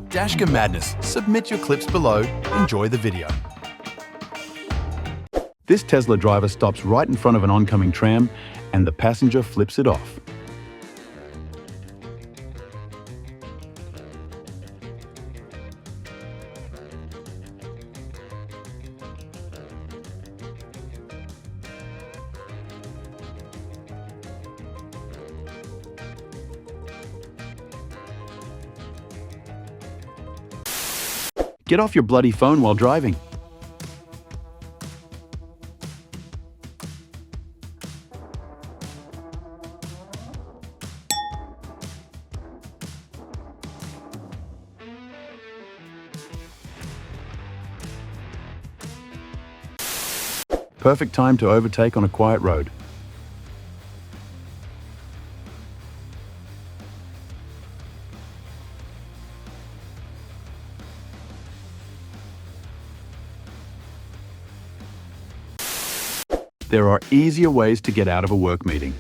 Dashcam Madness. Submit your clips below. Enjoy the video. This Tesla driver stops right in front of an oncoming tram and the passenger flips it off. Get off your bloody phone while driving. Perfect time to overtake on a quiet road. There are easier ways to get out of a work meeting.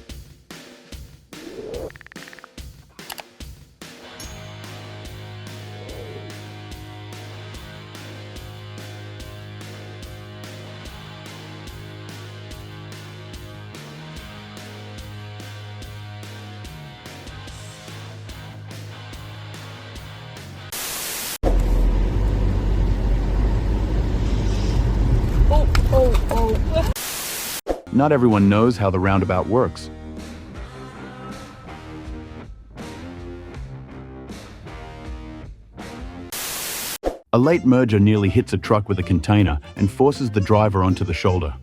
Not everyone knows how the roundabout works. A late merger nearly hits a truck with a container and forces the driver onto the shoulder.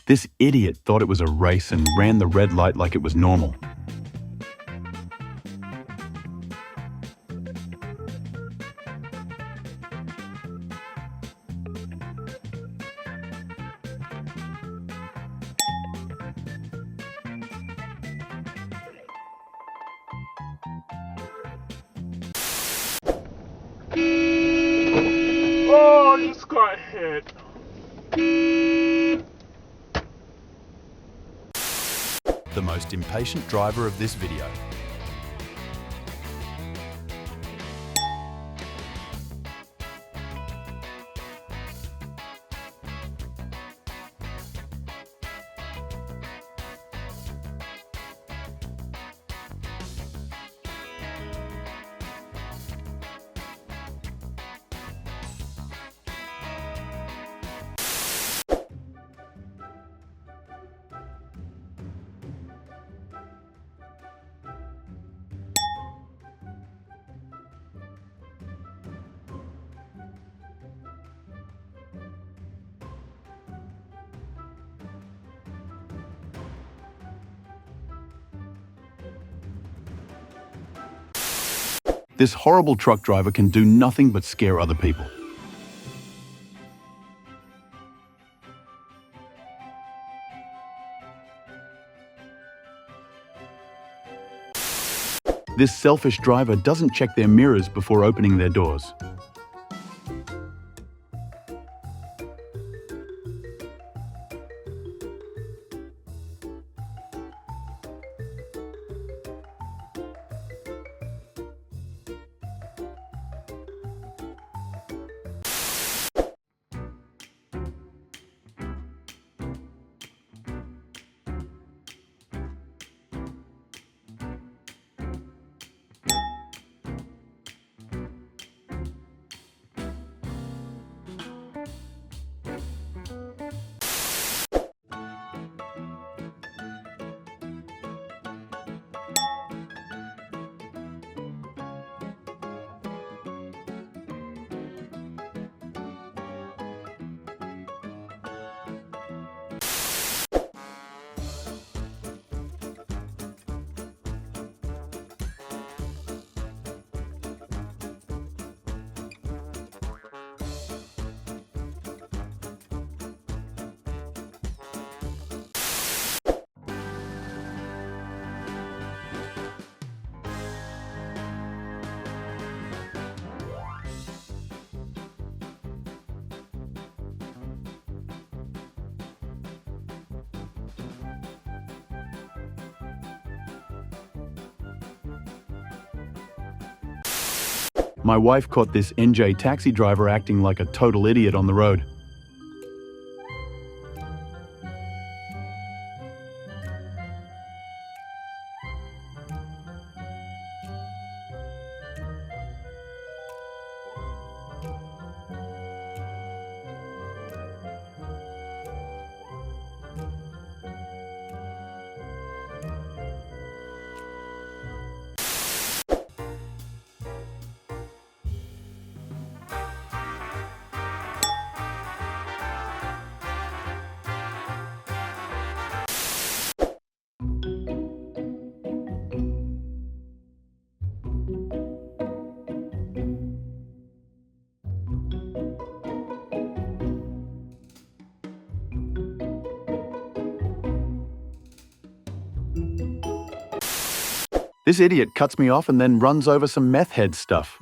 This idiot thought it was a race and ran the red light like it was normal. Oh, I just got hit. The most impatient driver of this video. This horrible truck driver can do nothing but scare other people. This selfish driver doesn't check their mirrors before opening their doors. My wife caught this NJ taxi driver acting like a total idiot on the road. This idiot cuts me off and then runs over some meth head stuff.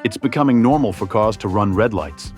It's becoming normal for cars to run red lights.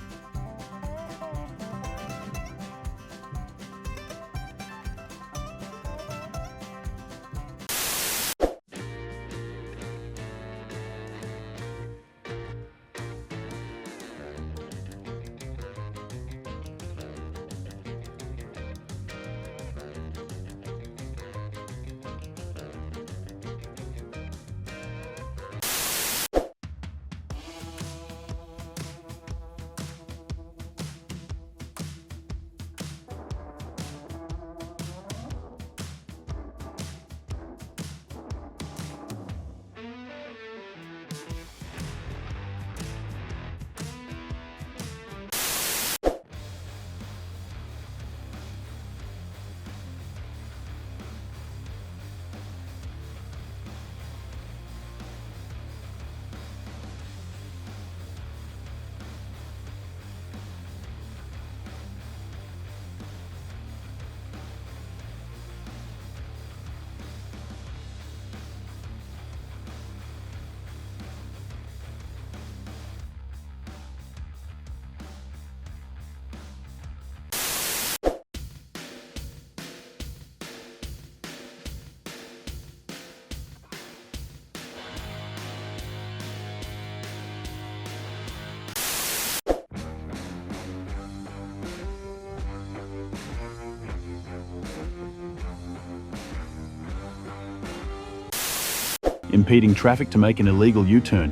Impeding traffic to make an illegal U-turn.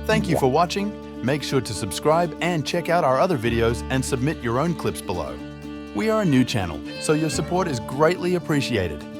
Thank you for watching. Make sure to subscribe and check out our other videos and submit your own clips below. We are a new channel, so your support is greatly appreciated.